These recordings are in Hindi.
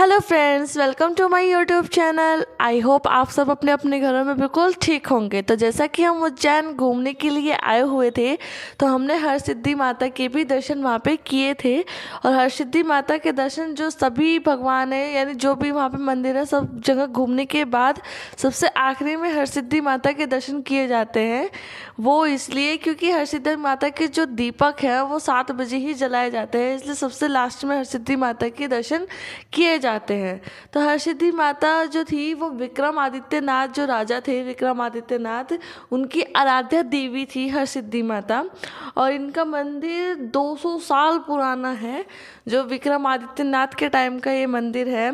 Hello friends, welcome to my YouTube channel. I hope आप सब अपने अपने घरों में बिल्कुल ठीक होंगे। तो जैसा कि हम उज्जैन घूमने के लिए आए हुए थे, तो हमने हरसिद्धि माता के भी दर्शन वहाँ पे किए थे। और हरसिद्धि माता के दर्शन जो सभी भगवान है, यानी जो भी वहाँ पे मंदिर है, सब जगह घूमने के बाद सबसे आखिरी में हरसिद्धि माता के दर्शन किए जाते हैं। वो इसलिए क्योंकि हरसिद्धि माता के जो दीपक हैं वो 7 बजे ही जलाए जाते हैं, इसलिए सबसे लास्ट में हरसिद्धि माता के दर्शन किए जाते हैं। तो हरसिद्धि माता जो थी वो विक्रमादित्य नाथ, जो राजा थे विक्रमादित्य नाथ, उनकी आराध्या देवी थी हरसिद्धि माता। और इनका मंदिर 200 साल पुराना है। जो विक्रमादित्य नाथ के टाइम का ये मंदिर है,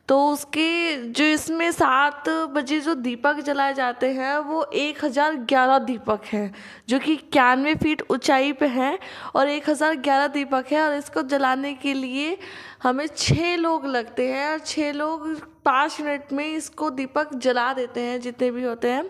तो उसके जो इसमें 7 बजे जो दीपक जलाए जाते हैं वो 1011 दीपक हैं, जो कि 91 फीट ऊंचाई पे हैं। और 1011 दीपक है, और इसको जलाने के लिए हमें 6 लोग लगते हैं, और 6 लोग 5 मिनट में इसको दीपक जला देते हैं, जितने भी होते हैं।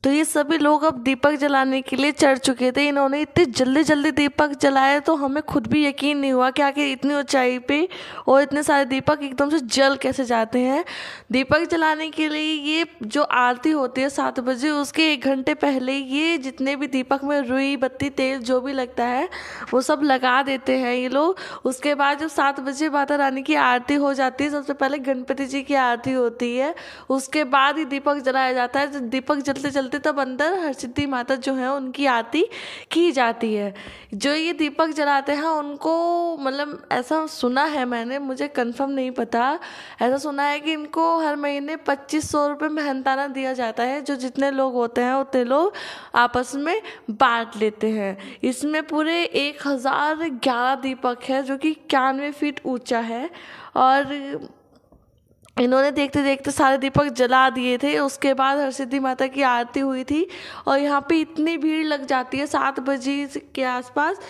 तो ये सभी लोग अब दीपक जलाने के लिए चढ़ चुके थे। इन्होंने इतनी जल्दी जल्दी दीपक जलाए तो हमें खुद भी यकीन नहीं हुआ कि आखिर इतनी ऊंचाई पे और इतने सारे दीपक एकदम से जल कैसे जाते हैं। दीपक जलाने के लिए ये जो आरती होती है 7 बजे, उसके 1 घंटे पहले ये जितने भी दीपक में रुई बत्ती तेल जो भी लगता है वो सब लगा देते हैं ये लोग। उसके बाद जब 7 बजे माता रानी की आरती हो जाती है, सबसे पहले गणपति जी की आरती होती है, उसके बाद ही दीपक जलाया जाता है। जब दीपक जलते जलते तब अंदर हरसिद्धि माता जो है उनकी आरती की जाती है। जो ये दीपक जलाते हैं उनको, मतलब ऐसा सुना है मैंने, मुझे कंफर्म नहीं पता, ऐसा सुना है कि इनको हर महीने 2500 रुपये मेहनताना दिया जाता है, जो जितने लोग होते हैं उतने लोग आपस में बांट लेते हैं। इसमें पूरे 1011 दीपक है, जो कि 91 फीट ऊंचा है। और इन्होंने देखते देखते सारे दीपक जला दिए थे। उसके बाद हरसिद्धि माता की आरती हुई थी, और यहाँ पे इतनी भीड़ लग जाती है 7 बजे के आसपास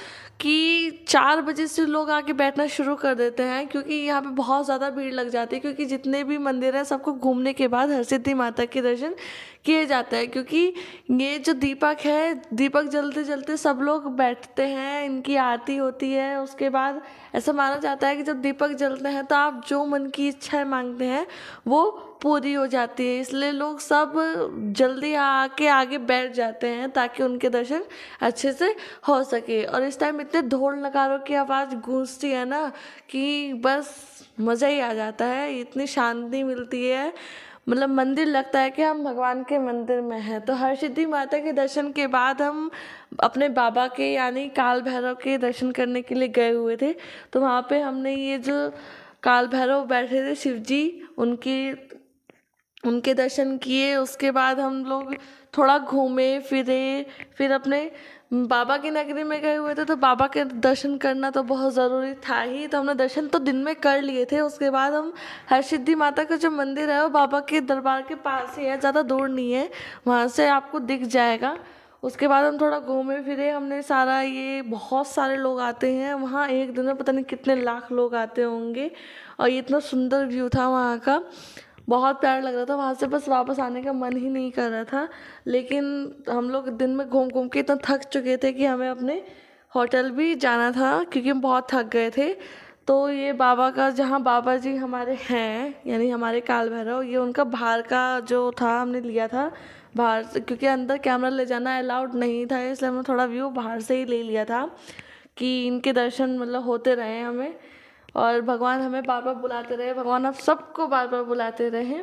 कि 4 बजे से लोग आके बैठना शुरू कर देते हैं, क्योंकि यहाँ पे बहुत ज़्यादा भीड़ लग जाती है। क्योंकि जितने भी मंदिर हैं सबको घूमने के बाद हरसिद्धि माता के दर्शन किए जाते हैं, क्योंकि ये जो दीपक है, दीपक जलते जलते सब लोग बैठते हैं, इनकी आरती होती है। उसके बाद ऐसा माना जाता है कि जब दीपक जलते हैं तो आप जो मन की इच्छाएं मांगते हैं वो पूरी हो जाती है। इसलिए लोग सब जल्दी आके आगे बैठ जाते हैं ताकि उनके दर्शन अच्छे से हो सके। और इस टाइम इतने ढोल नगारों की आवाज़ गूंजती है ना कि बस मज़ा ही आ जाता है, इतनी शांति मिलती है। मतलब मंदिर लगता है कि हम भगवान के मंदिर में हैं। तो हरसिद्धि माता के दर्शन के बाद हम अपने बाबा के यानी काल भैरव के दर्शन करने के लिए गए हुए थे। तो वहाँ पे हमने ये जो काल भैरव बैठे थे शिव जी, उनके दर्शन किए। उसके बाद हम लोग थोड़ा घूमे फिरे, फिर अपने बाबा की नगरी में गए हुए थे, तो बाबा के दर्शन करना तो बहुत ज़रूरी था ही। तो हमने दर्शन तो दिन में कर लिए थे। उसके बाद हम हरसिद्धि माता का जो मंदिर है वो बाबा के दरबार के पास ही है, ज़्यादा दूर नहीं है, वहाँ से आपको दिख जाएगा। उसके बाद हम थोड़ा घूमे फिरे, हमने सारा ये बहुत सारे लोग आते हैं वहाँ, एक दिन में पता नहीं कितने लाख लोग आते होंगे। और ये इतना सुंदर व्यू था वहाँ का, बहुत प्यारा लग रहा था। वहाँ से बस वापस आने का मन ही नहीं कर रहा था। लेकिन हम लोग दिन में घूम घूम के इतना थक चुके थे कि हमें अपने होटल भी जाना था, क्योंकि हम बहुत थक गए थे। तो ये बाबा का, जहाँ बाबा जी हमारे हैं यानी हमारे काल भैरव, ये उनका बाहर का जो था हमने लिया था बाहर से, क्योंकि अंदर कैमरा ले जाना अलाउड नहीं था, इसलिए हमने थोड़ा व्यू बाहर से ही ले लिया था कि इनके दर्शन मतलब होते रहे हमें। और भगवान हमें बार बार बुलाते रहे, भगवान आप सबको बार बार बुलाते रहे।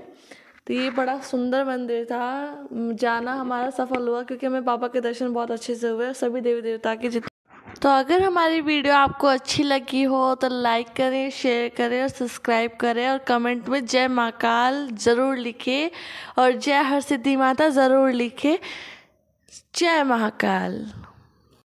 तो ये बड़ा सुंदर मंदिर था, जाना हमारा सफल हुआ, क्योंकि हमें बाबा के दर्शन बहुत अच्छे से हुए, सभी देवी देवता के जितने। तो अगर हमारी वीडियो आपको अच्छी लगी हो तो लाइक करें, शेयर करें और सब्सक्राइब करें, और कमेंट में जय महाकाल ज़रूर लिखें, और जय हरसिद्धि माता ज़रूर लिखें। जय महाकाल।